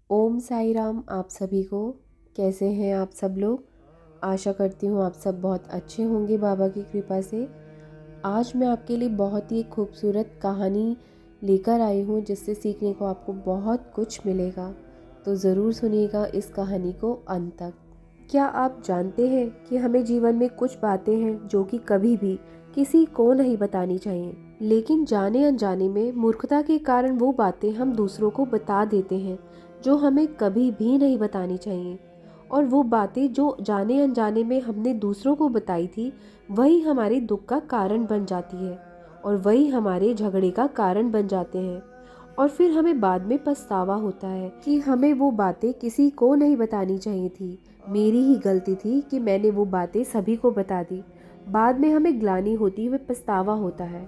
ओम साई राम आप सभी को। कैसे हैं आप सब लोग? आशा करती हूँ आप सब बहुत अच्छे होंगे बाबा की कृपा से। आज मैं आपके लिए बहुत ही खूबसूरत कहानी लेकर आई हूँ जिससे सीखने को आपको बहुत कुछ मिलेगा। तो ज़रूर सुनिएगा इस कहानी को अंत तक। क्या आप जानते हैं कि हमें जीवन में कुछ बातें हैं जो कि कभी भी किसी को नहीं बतानी चाहिए, लेकिन जाने अनजाने में मूर्खता के कारण वो बातें हम दूसरों को बता देते हैं जो हमें कभी भी नहीं बतानी चाहिए। और वो बातें जो जाने अनजाने में हमने दूसरों को बताई थी वही हमारे दुख का कारण बन जाती है और वही हमारे झगड़े का कारण बन जाते हैं। और फिर हमें बाद में पछतावा होता है कि हमें वो बातें किसी को नहीं बतानी चाहिए थी। मेरी ही गलती थी कि मैंने वो बातें सभी को बता दी। बाद में हमें ग्लानि होती हुई पछतावा होता है।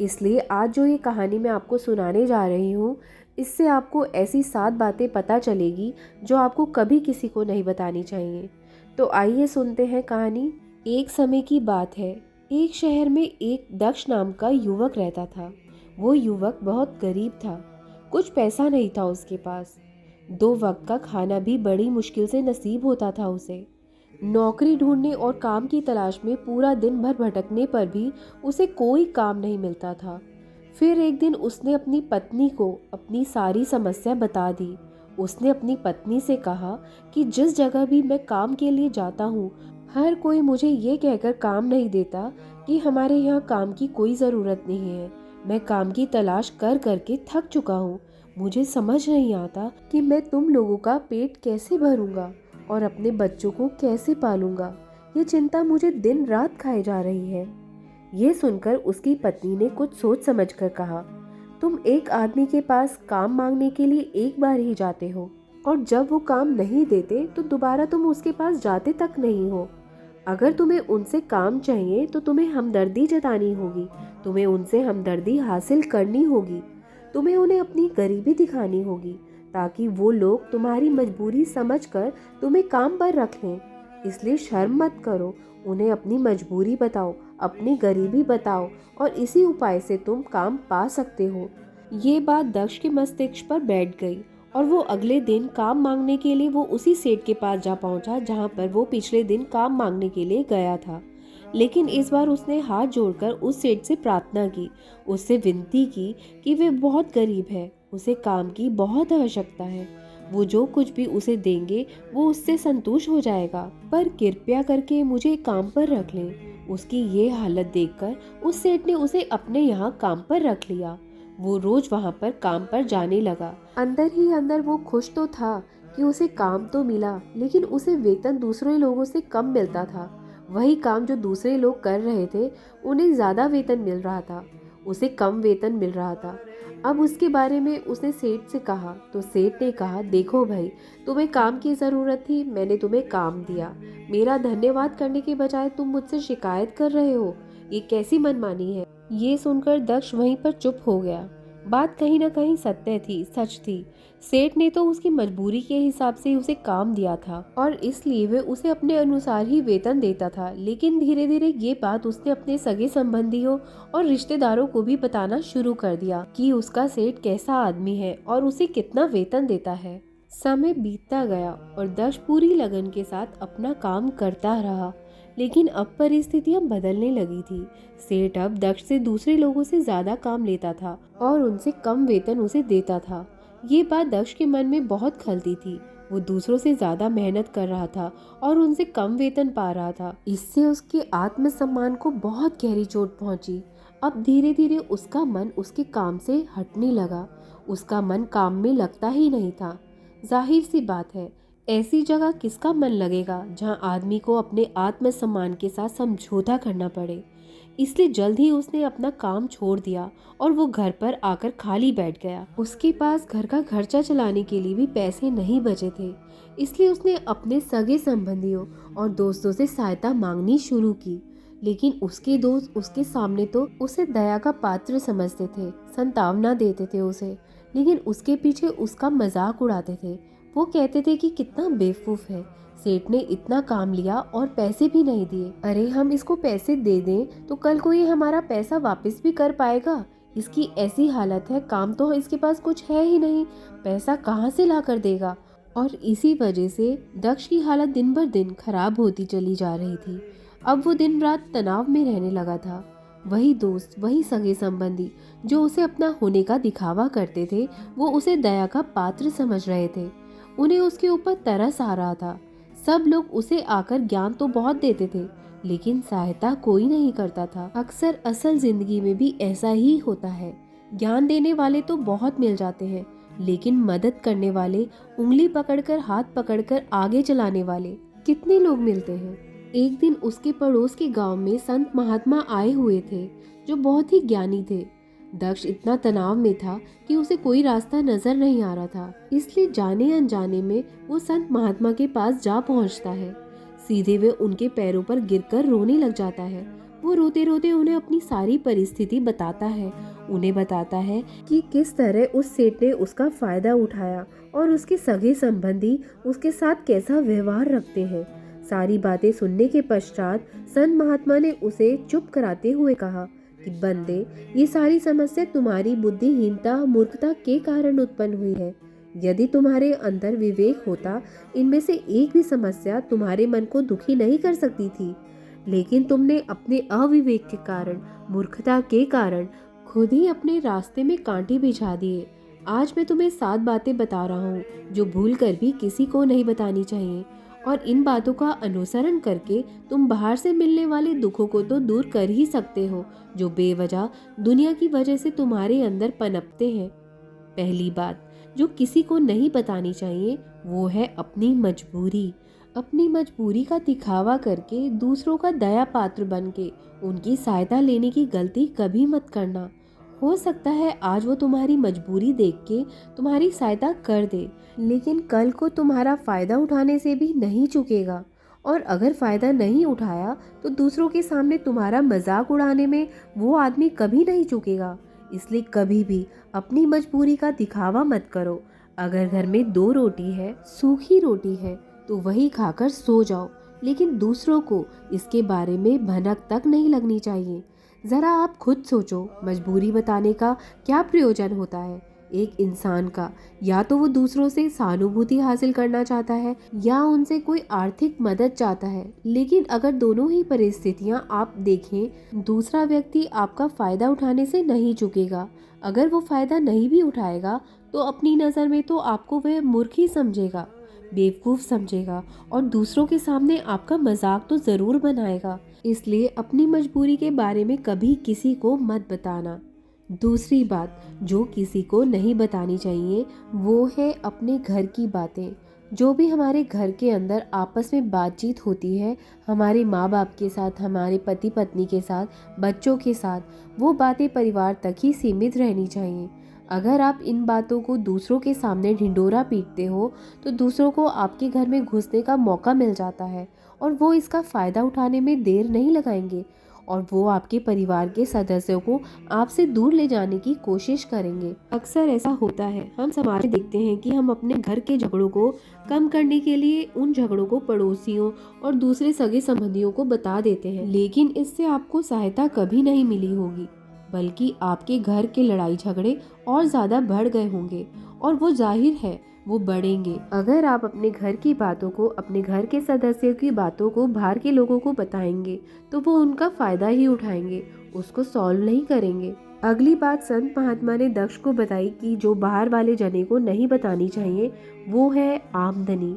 इसलिए आज जो ये कहानी मैं आपको सुनाने जा रही हूँ, इससे आपको ऐसी 7 बातें पता चलेगी जो आपको कभी किसी को नहीं बतानी चाहिए। तो आइए सुनते हैं कहानी। एक समय की बात है। एक शहर में एक दक्ष नाम का युवक रहता था। वो युवक बहुत गरीब था। कुछ पैसा नहीं था उसके पास। 2 वक्त का खाना भी बड़ी मुश्किल से नसीब होता था उसे। नौकरी ढूंढने और काम की तलाश में पूरा दिन भर भटकने पर भी उसे कोई काम नहीं मिलता था। फिर एक दिन उसने अपनी पत्नी को अपनी सारी समस्या बता दी। उसने अपनी पत्नी से कहा कि जिस जगह भी मैं काम के लिए जाता हूँ, हर कोई मुझे ये कहकर काम नहीं देता कि हमारे यहाँ काम की कोई ज़रूरत नहीं है। मैं काम की तलाश कर करके थक चुका हूँ। मुझे समझ नहीं आता कि मैं तुम लोगों का पेट कैसे भरूंगा और अपने बच्चों को कैसे पालूंगा। ये चिंता मुझे दिन रात खाए जा रही है। ये सुनकर उसकी पत्नी ने कुछ सोच समझकर कहा, तुम एक आदमी के पास काम मांगने के लिए एक बार ही जाते हो और जब वो काम नहीं देते तो दोबारा तुम उसके पास जाते तक नहीं हो। अगर तुम्हें उनसे काम चाहिए तो तुम्हें हमदर्दी जतानी होगी। तुम्हें उनसे हमदर्दी हासिल करनी होगी। तुम्हें उन्हें अपनी गरीबी दिखानी होगी ताकि वो लोग तुम्हारी मजबूरी समझकर तुम्हें काम पर रख लें। इसलिए शर्म मत करो, उन्हें अपनी मजबूरी बताओ, अपनी गरीबी बताओ और इसी उपाय से तुम काम पा सकते हो। ये बात दक्ष के मस्तिष्क पर बैठ गई और वो अगले दिन काम मांगने के लिए वो उसी सेठ के पास जा पहुंचा जहां पर वो पिछले दिन काम मांगने के लिए गया था। लेकिन इस बार उसने हाथ जोड़कर उस सेठ से प्रार्थना की, उससे विनती की कि वे बहुत गरीब है, उसे काम की बहुत आवश्यकता है। वो जो कुछ भी उसे देंगे वो उससे संतुष्ट हो जाएगा, पर कृपया करके मुझे काम पर रख लें। उसकी ये हालत देखकर उस सेठ ने उसे अपने यहाँ काम पर रख लिया। वो रोज वहाँ पर काम पर जाने लगा। अंदर ही अंदर वो खुश तो था कि उसे काम तो मिला, लेकिन उसे वेतन दूसरे लोगों से कम मिलता था। वही काम जो दूसरे लोग कर रहे थे उन्हें ज्यादा वेतन मिल रहा था, उसे कम वेतन मिल रहा था। अब उसके बारे में उसने सेठ से कहा तो सेठ ने कहा, देखो भाई, तुम्हें काम की ज़रूरत थी, मैंने तुम्हें काम दिया। मेरा धन्यवाद करने के बजाय तुम मुझसे शिकायत कर रहे हो, ये कैसी मनमानी है। ये सुनकर दक्ष वहीं पर चुप हो गया। बात कहीं ना कहीं सत्य थी, सच थी। सेठ ने तो उसकी मजबूरी के हिसाब से उसे काम दिया था और इसलिए वह उसे अपने अनुसार ही वेतन देता था। लेकिन धीरे धीरे ये बात उसने अपने सगे संबंधियों और रिश्तेदारों को भी बताना शुरू कर दिया कि उसका सेठ कैसा आदमी है और उसे कितना वेतन देता है। समय बीतता गया और दक्ष पूरी लगन के साथ अपना काम करता रहा। लेकिन अब परिस्थितियां बदलने लगी थी। सेठ अब दक्ष से दूसरे लोगों से ज्यादा काम लेता था और उनसे कम वेतन उसे देता था। ये बात दक्ष के मन में बहुत खलती थी। वो दूसरों से ज्यादा मेहनत कर रहा था और उनसे कम वेतन पा रहा था। इससे उसके आत्मसम्मान को बहुत गहरी चोट पहुंची। अब धीरे धीरे उसका मन उसके काम से हटने लगा। उसका मन काम में लगता ही नहीं था। जाहिर सी बात है, ऐसी जगह किसका मन लगेगा जहां आदमी को अपने आत्मसम्मान के साथ समझौता करना पड़े। इसलिए जल्द ही उसने अपना काम छोड़ दिया और वो घर पर आकर खाली बैठ गया। उसके पास घर का खर्चा चलाने के लिए भी पैसे नहीं बचे थे। इसलिए उसने अपने सगे संबंधियों और दोस्तों से सहायता मांगनी शुरू की। लेकिन उसके दोस्त उसके सामने तो उसे दया का पात्र समझते थे, संतावना देते थे उसे, लेकिन उसके पीछे उसका मजाक उड़ाते थे। वो कहते थे कि कितना बेवकूफ है, सेठ ने इतना काम लिया और पैसे भी नहीं दिए। अरे हम इसको पैसे दे दें तो कल को ये हमारा पैसा वापस भी कर पाएगा, इसकी ऐसी हालत है, काम तो इसके पास कुछ है ही नहीं, पैसा कहाँ से ला कर देगा। और इसी वजह से दक्ष की हालत दिन बर दिन खराब होती चली जा रही थी। अब वो दिन रात तनाव में रहने लगा था। वही दोस्त, वही सगे संबंधी जो उसे अपना होने का दिखावा करते थे, वो उसे दया का पात्र समझ रहे थे। उन्हें उसके ऊपर तरस आ रहा था। सब लोग उसे आकर ज्ञान तो बहुत देते थे, लेकिन सहायता कोई नहीं करता था। अक्सर असल जिंदगी में भी ऐसा ही होता है। ज्ञान देने वाले तो बहुत मिल जाते हैं, लेकिन मदद करने वाले, उंगली पकड़कर हाथ पकड़कर आगे चलाने वाले कितने लोग मिलते हैं। एक दिन उसके पड़ोस के गांव में संत महात्मा आए हुए थे, जो बहुत ही ज्ञानी थे। दक्ष इतना तनाव में था कि उसे कोई रास्ता नजर नहीं आ रहा था, इसलिए जाने अनजाने में वो संत महात्मा के पास जा पहुंचता है। सीधे वे उनके पैरों पर गिरकर रोने लग जाता है। वो रोते रोते उन्हें अपनी सारी परिस्थिति बताता है। उन्हें बताता है कि किस तरह उस सेठ ने उसका फायदा उठाया और उसके सगे संबंधी उसके साथ कैसा व्यवहार रखते हैं। सारी बातें सुनने के पश्चात संत महात्मा ने उसे चुप कराते हुए कहा कि बंदे, ये सारी समस्या तुम्हारी बुद्धिहीनता, मूर्खता के कारण उत्पन्न हुई है। यदि तुम्हारे अंदर विवेक होता, इनमें से एक भी समस्या तुम्हारे मन को दुखी नहीं कर सकती थी। लेकिन तुमने अपने अविवेक के कारण, मूर्खता के कारण खुद ही अपने रास्ते में कांटे बिछा दिए। आज मैं तुम्हें 7 बातें बता रहा हूँ, जो भूल कर भी किसी को नहीं बतानी चाहिए। और इन बातों का अनुसरण करके तुम बाहर से मिलने वाले दुखों को तो दूर कर ही सकते हो, जो बेवजह दुनिया की वजह से तुम्हारे अंदर पनपते हैं। पहली बात जो किसी को नहीं बतानी चाहिए, वो है अपनी मजबूरी। अपनी मजबूरी का दिखावा करके, दूसरों का दया पात्र बन के उनकी सहायता लेने की गलती कभी मत करना। हो सकता है आज वो तुम्हारी मजबूरी देख के तुम्हारी सहायता कर दे, लेकिन कल को तुम्हारा फायदा उठाने से भी नहीं चूकेगा। और अगर फायदा नहीं उठाया तो दूसरों के सामने तुम्हारा मजाक उड़ाने में वो आदमी कभी नहीं चूकेगा। इसलिए कभी भी अपनी मजबूरी का दिखावा मत करो। अगर घर में 2 रोटी है, सूखी रोटी है, तो वही खाकर सो जाओ, लेकिन दूसरों को इसके बारे में भनक तक नहीं लगनी चाहिए। जरा आप खुद सोचो, मजबूरी बताने का क्या प्रयोजन होता है एक इंसान का? या तो वो दूसरों से सहानुभूति हासिल करना चाहता है, या उनसे कोई आर्थिक मदद चाहता है। लेकिन अगर दोनों ही परिस्थितियां आप देखें, दूसरा व्यक्ति आपका फायदा उठाने से नहीं चूकेगा। अगर वो फायदा नहीं भी उठाएगा तो अपनी नज़र में तो आपको वह मूर्ख ही समझेगा, बेवकूफ़ समझेगा, और दूसरों के सामने आपका मजाक तो ज़रूर बनाएगा। इसलिए अपनी मजबूरी के बारे में कभी किसी को मत बताना। दूसरी बात जो किसी को नहीं बतानी चाहिए, वो है अपने घर की बातें। जो भी हमारे घर के अंदर आपस में बातचीत होती है, हमारे माँ बाप के साथ, हमारे पति पत्नी के साथ, बच्चों के साथ, वो बातें परिवार तक ही सीमित रहनी चाहिए। अगर आप इन बातों को दूसरों के सामने ढिंढोरा पीटते हो, तो दूसरों को आपके घर में घुसने का मौका मिल जाता है, और वो इसका फ़ायदा उठाने में देर नहीं लगाएंगे, और वो आपके परिवार के सदस्यों को आपसे दूर ले जाने की कोशिश करेंगे। अक्सर ऐसा होता है, हम समाज में देखते हैं कि हम अपने घर के झगड़ों को कम करने के लिए उन झगड़ों को पड़ोसियों और दूसरे सगे संबंधियों को बता देते हैं, लेकिन इससे आपको सहायता कभी नहीं मिली होगी, बल्कि आपके घर के लड़ाई झगड़े और ज़्यादा बढ़ गए होंगे, और वो जाहिर है वो बढ़ेंगे। अगर आप अपने घर की बातों को, अपने घर के सदस्यों की बातों को बाहर के लोगों को बताएंगे, तो वो उनका फायदा ही उठाएंगे, उसको सॉल्व नहीं करेंगे। अगली बात संत महात्मा ने दक्ष को बताई कि जो बाहर वाले जने को नहीं बतानी चाहिए, वो है आमदनी।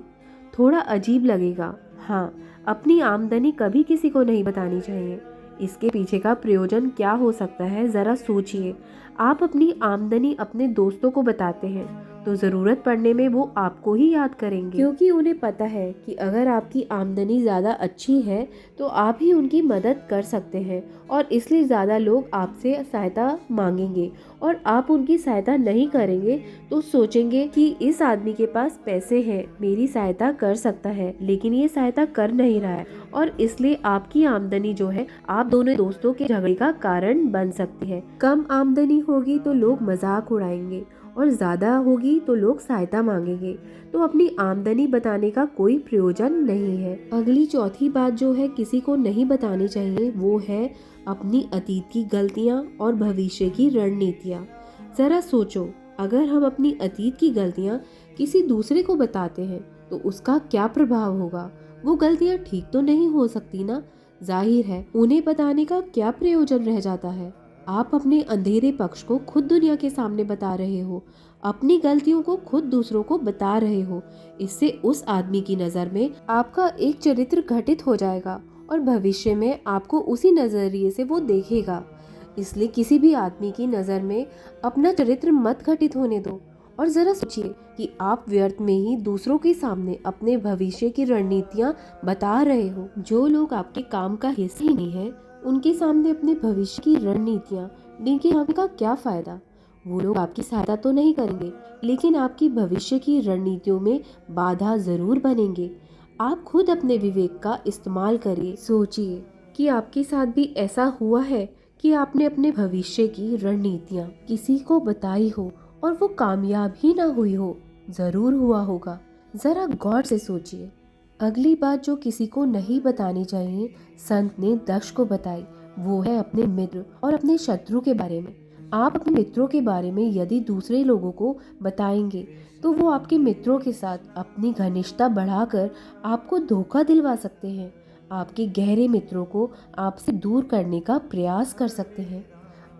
थोड़ा अजीब लगेगा, हाँ, अपनी आमदनी कभी किसी को नहीं बतानी चाहिए। इसके पीछे का प्रयोजन क्या हो सकता है, ज़रा सोचिए। आप अपनी आमदनी अपने दोस्तों को बताते हैं तो ज़रूरत पड़ने में वो आपको ही याद करेंगे, क्योंकि उन्हें पता है कि अगर आपकी आमदनी ज़्यादा अच्छी है तो आप ही उनकी मदद कर सकते हैं, और इसलिए ज़्यादा लोग आपसे सहायता मांगेंगे। और आप उनकी सहायता नहीं करेंगे तो सोचेंगे कि इस आदमी के पास पैसे हैं, मेरी सहायता कर सकता है, लेकिन ये सहायता कर नहीं रहा है, और इसलिए आपकी आमदनी जो है आप दोनों दोस्तों के झगड़े का कारण बन सकती है। कम आमदनी होगी तो लोग मजाक उड़ाएंगे, और ज़्यादा होगी तो लोग सहायता मांगेंगे, तो अपनी आमदनी बताने का कोई प्रयोजन नहीं है। अगली चौथी बात जो है किसी को नहीं बतानी चाहिए वो है अपनी अतीत की गलतियाँ और भविष्य की रणनीतियाँ। ज़रा सोचो, अगर हम अपनी अतीत की गलतियाँ किसी दूसरे को बताते हैं तो उसका क्या प्रभाव होगा? वो गलतियाँ ठीक तो नहीं हो सकती ना। जाहिर है उन्हें बताने का क्या प्रयोजन रह जाता है। आप अपने अंधेरे पक्ष को खुद दुनिया के सामने बता रहे हो, अपनी गलतियों को खुद दूसरों को बता रहे हो। इससे उस आदमी की नज़र में आपका एक चरित्र घटित हो जाएगा और भविष्य में आपको उसी नजरिए से वो देखेगा। इसलिए किसी भी आदमी की नज़र में अपना चरित्र मत घटित होने दो। और जरा सोचिए कि आप व्यर्थ में ही दूसरों के सामने अपने भविष्य की रणनीतियाँ बता रहे हो। जो लोग आपके काम का हिस्सा ही नहीं है उनके सामने अपने भविष्य की रणनीतियाँ डिंगे हाँकने का क्या फायदा? वो लोग आपकी सहायता तो नहीं करेंगे, लेकिन आपकी भविष्य की रणनीतियों में बाधा जरूर बनेंगे। आप खुद अपने विवेक का इस्तेमाल करिए। सोचिए कि आपके साथ भी ऐसा हुआ है कि आपने अपने भविष्य की रणनीतियाँ किसी को बताई हो और वो कामयाब ही ना हुई हो। जरूर हुआ होगा, जरा गौर से सोचिए। अगली बात जो किसी को नहीं बतानी चाहिए संत ने दक्ष को बताई, वो है अपने मित्र और अपने शत्रु के बारे में। आप अपने मित्रों के बारे में यदि दूसरे लोगों को बताएंगे तो वो आपके मित्रों के साथ अपनी घनिष्ठता बढ़ाकर आपको धोखा दिलवा सकते हैं। आपके गहरे मित्रों को आपसे दूर करने का प्रयास कर सकते हैं।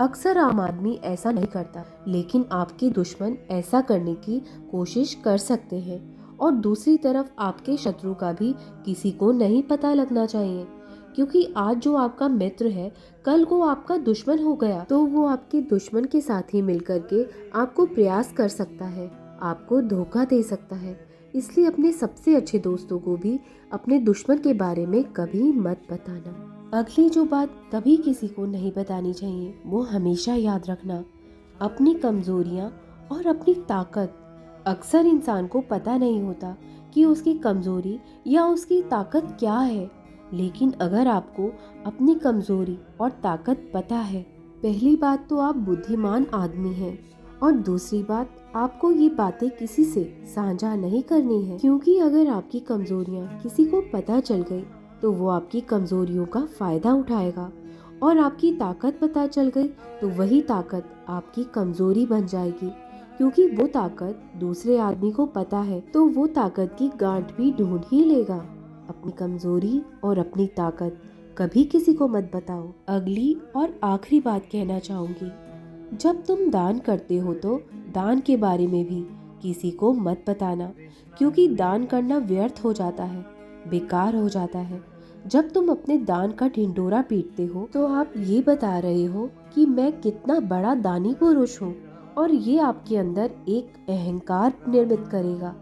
अक्सर आम आदमी ऐसा नहीं करता, लेकिन आपके दुश्मन ऐसा करने की कोशिश कर सकते हैं। और दूसरी तरफ आपके शत्रु का भी किसी को नहीं पता लगना चाहिए, क्योंकि आज जो आपका मित्र है कल को आपका दुश्मन हो गया तो वो आपके दुश्मन के साथ ही मिलकर के आपको प्रयास कर सकता है, आपको धोखा दे सकता है। इसलिए अपने सबसे अच्छे दोस्तों को भी अपने दुश्मन के बारे में कभी मत बताना। अगली जो बात कभी किसी को नहीं बतानी चाहिए वो हमेशा याद रखना, अपनी कमजोरियां और अपनी ताकत। अक्सर इंसान को पता नहीं होता कि उसकी कमजोरी या उसकी ताकत क्या है, लेकिन अगर आपको अपनी कमजोरी और ताकत पता है, पहली बात तो आप बुद्धिमान आदमी हैं और दूसरी बात आपको ये बातें किसी से साझा नहीं करनी है, क्योंकि अगर आपकी कमजोरियां किसी को पता चल गई तो वो आपकी कमजोरियों का फायदा उठाएगा और आपकी ताकत पता चल गई तो वही ताकत आपकी कमजोरी बन जाएगी, क्योंकि वो ताकत दूसरे आदमी को पता है तो वो ताकत की गांठ भी ढूंढ ही लेगा। अपनी कमजोरी और अपनी ताकत कभी किसी को मत बताओ। अगली और आखिरी बात कहना चाहूंगी, जब तुम दान करते हो तो दान के बारे में भी किसी को मत बताना, क्योंकि दान करना व्यर्थ हो जाता है, बेकार हो जाता है। जब तुम अपने दान का ढिंढोरा पीटते हो तो आप ये बता रहे हो कि मैं कितना बड़ा दानी पुरुष हूँ, और ये आपके अंदर एक अहंकार निर्मित करेगा।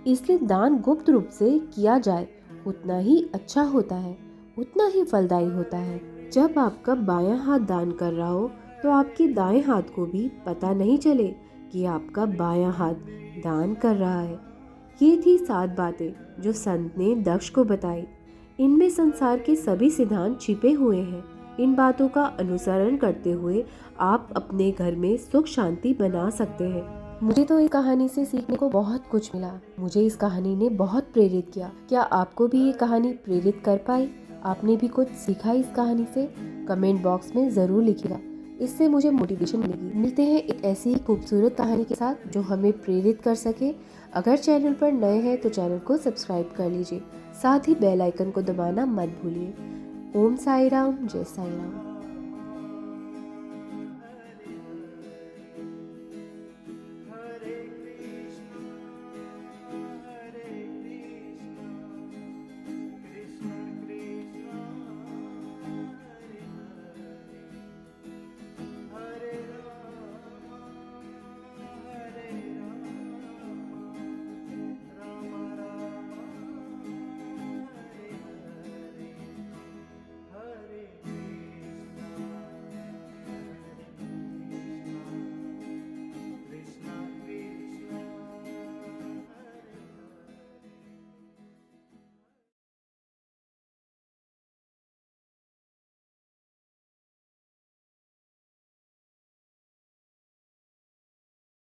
इसलिए दान गुप्त रूप से किया जाए उतना ही अच्छा होता है, उतना ही फलदायी होता है। जब आपका बायां हाथ दान कर रहा हो तो आपके दाएं हाथ को भी पता नहीं चले कि आपका बायां हाथ दान कर रहा है। ये थी 7 बातें जो संत ने दक्ष को बताई। इनमें संसार के सभी सिद्धांत छिपे हुए हैं। इन बातों का अनुसरण करते हुए आप अपने घर में सुख शांति बना सकते हैं। मुझे तो इस कहानी से सीखने को बहुत कुछ मिला। मुझे इस कहानी ने बहुत प्रेरित किया। क्या आपको भी ये कहानी प्रेरित कर पाई? आपने भी कुछ सीखा इस कहानी से? कमेंट बॉक्स में जरूर लिखिएगा, इससे मुझे मोटिवेशन मिलेगी। मिलते हैं एक ऐसी खूबसूरत कहानी के साथ जो हमें प्रेरित कर सके। अगर चैनल पर नए हैं तो चैनल को सब्सक्राइब कर लीजिए, साथ ही बेल आइकन को दबाना मत भूलिए। ओम साई राम, जय साई राम।